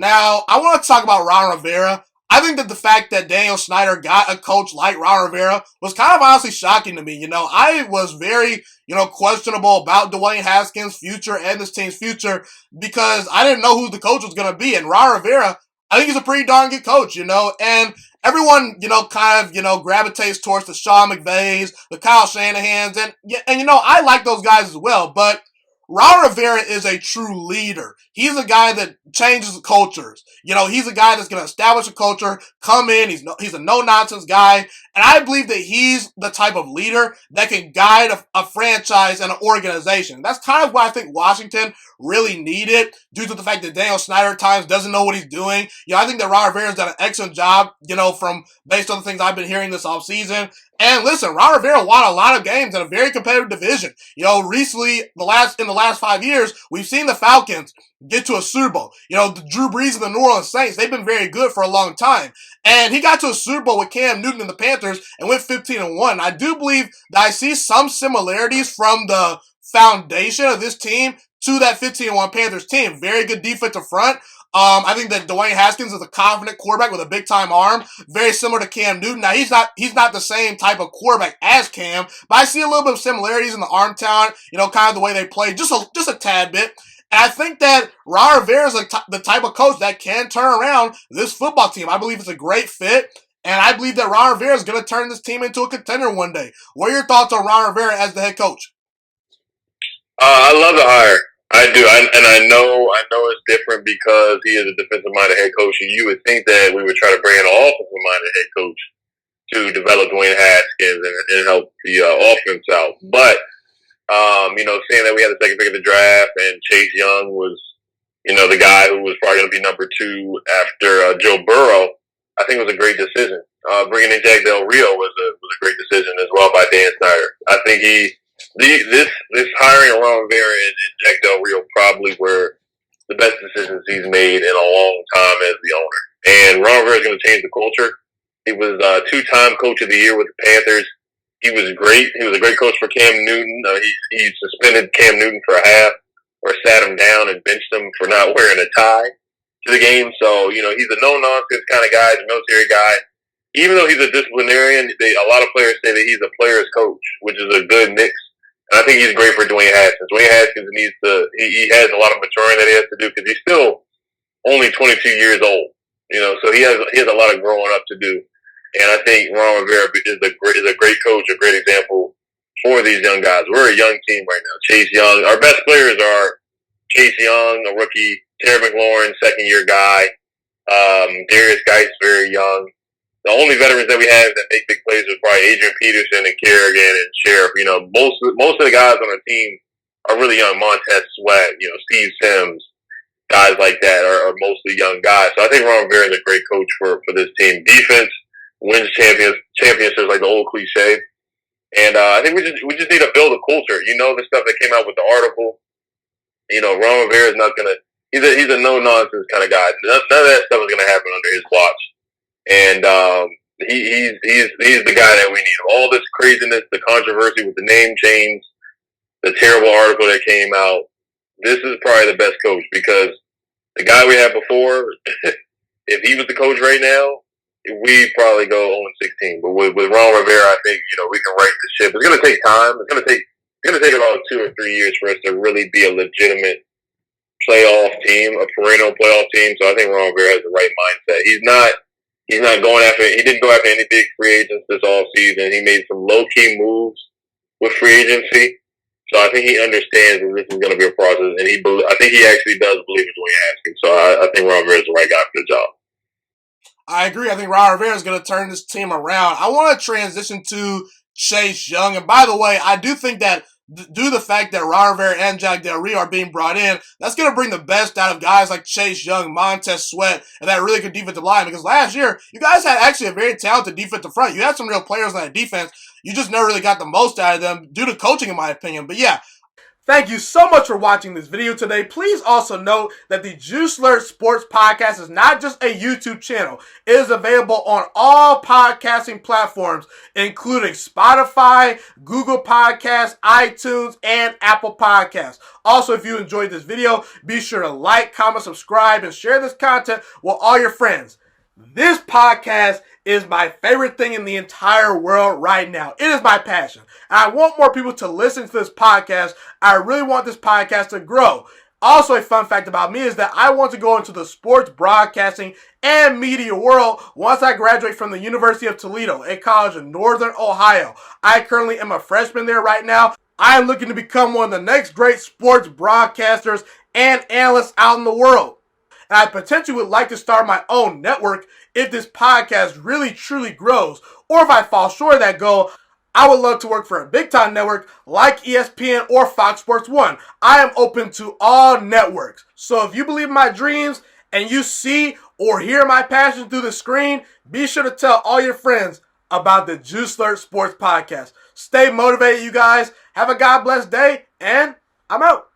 Now, I want to talk about Ron Rivera. I think that the fact that Daniel Snyder got a coach like Ron Rivera was kind of honestly shocking to me. I was very, questionable about Dwayne Haskins' future and this team's future because I didn't know who the coach was going to be. And Ron Rivera, I think he's a pretty darn good coach, and everyone, kind of, gravitates towards the Sean McVays, the Kyle Shanahans, and I like those guys as well, but Ron Rivera is a true leader. He's a guy that changes cultures. He's a guy that's going to establish a culture, come in, he's a no-nonsense guy, and I believe that he's the type of leader that can guide a franchise and an organization. That's kind of what I think Washington really needed due to the fact that Daniel Snyder at times doesn't know what he's doing. I think that Ron Rivera's done an excellent job, from based on the things I've been hearing this offseason. And listen, Ron Rivera won a lot of games in a very competitive division. Recently, in the last 5 years, we've seen the Falcons get to a Super Bowl. The Drew Brees and the New Orleans Saints, they've been very good for a long time. And he got to a Super Bowl with Cam Newton and the Panthers and went 15-1. I do believe that I see some similarities from the foundation of this team to that 15-1 Panthers team. Very good defensive front. I think that Dwayne Haskins is a confident quarterback with a big-time arm, very similar to Cam Newton. Now, he's not the same type of quarterback as Cam, but I see a little bit of similarities in the arm talent, kind of the way they play, just a tad bit. And I think that Ron Rivera is the type of coach that can turn around this football team. I believe it's a great fit, and I believe that Ron Rivera is going to turn this team into a contender one day. What are your thoughts on Ron Rivera as the head coach? I love the hire. I do, I know it's different because he is a defensive-minded head coach, and you would think that we would try to bring in an offensive-minded head coach to develop Dwayne Haskins and help the offense out. But, seeing that we had the second pick of the draft and Chase Young was, the guy who was probably going to be number 2 after Joe Burrow, I think it was a great decision. Bringing in Jack Del Rio was a great decision as well by Dan Snyder. I think this hiring of Ron Rivera and Jack Del Rio probably were the best decisions he's made in a long time as the owner. And Ron Rivera is going to change the culture. He was 2-time Coach of the Year with the Panthers. He was great. He was a great coach for Cam Newton. He suspended Cam Newton for a half or sat him down and benched him for not wearing a tie to the game. So, he's a no-nonsense kind of guy. He's a military guy. Even though he's a disciplinarian, a lot of players say that he's a player's coach, which is a good mix. And I think he's great for Dwayne Haskins. Dwayne Haskins he has a lot of maturing that he has to do because he's still only 22 years old. So he has a lot of growing up to do. And I think Ron Rivera is a great coach, a great example for these young guys. We're a young team right now. Chase Young, our best players are Chase Young, a rookie, Terry McLaurin, second-year guy, Darius Geis, very young. The only veterans that we have that make big plays was probably Adrian Peterson and Kerrigan and Sheriff. Most of the guys on our team are really young. Montez Sweat, Steve Sims, guys like that are mostly young guys. So I think Ron Rivera is a great coach for this team. Defense wins championships, like the old cliche. And I think we just need to build a culture. The stuff that came out with the article. Ron Rivera is not gonna. He's a no nonsense kind of guy. None of that stuff is gonna happen under his watch. And he's the guy that we need. All this craziness, the controversy with the name change, the terrible article that came out. This is probably the best coach because the guy we had before, if he was the coach right now, we'd probably go 0-16. But with Ron Rivera, I think we can right the ship. It's going to take time. It's going to take about 2 or 3 years for us to really be a legitimate playoff team, a perennial playoff team. So I think Ron Rivera has the right mindset. He's not going after. He didn't go after any big free agents this offseason. He made some low key moves with free agency. So I think he understands that this is going to be a process, and I think he actually does believe in Dwayne Haskins. So I think Ron Rivera is the right guy for the job. I agree. I think Ron Rivera is going to turn this team around. I want to transition to Chase Young. And by the way, I do think that due to the fact that Ron Rivera and Jack Del Rio are being brought in, that's going to bring the best out of guys like Chase Young, Montez Sweat, and that really good defensive line. Because last year, you guys had actually a very talented defensive front. You had some real players on that defense. You just never really got the most out of them due to coaching, in my opinion. But yeah, Thank you so much for watching this video today. Please also note that the Juice Alert Sports Podcast is not just a YouTube channel. It is available on all podcasting platforms, including Spotify, Google Podcasts, iTunes, and Apple Podcasts. Also, if you enjoyed this video, be sure to like, comment, subscribe, and share this content with all your friends. This podcast is my favorite thing in the entire world right now. It is my passion. And I want more people to listen to this podcast. I really want this podcast to grow. Also, a fun fact about me is that I want to go into the sports broadcasting and media world once I graduate from the University of Toledo, a college in Northern Ohio. I currently am a freshman there right now. I am looking to become one of the next great sports broadcasters and analysts out in the world. And I potentially would like to start my own network if this podcast really truly grows. Or if I fall short of that goal, I would love to work for a big time network like ESPN or Fox Sports 1. I am open to all networks. So if you believe in my dreams and you see or hear my passion through the screen, be sure to tell all your friends about the Juice Alert Sports Podcast. Stay motivated, you guys. Have a God bless day, and I'm out.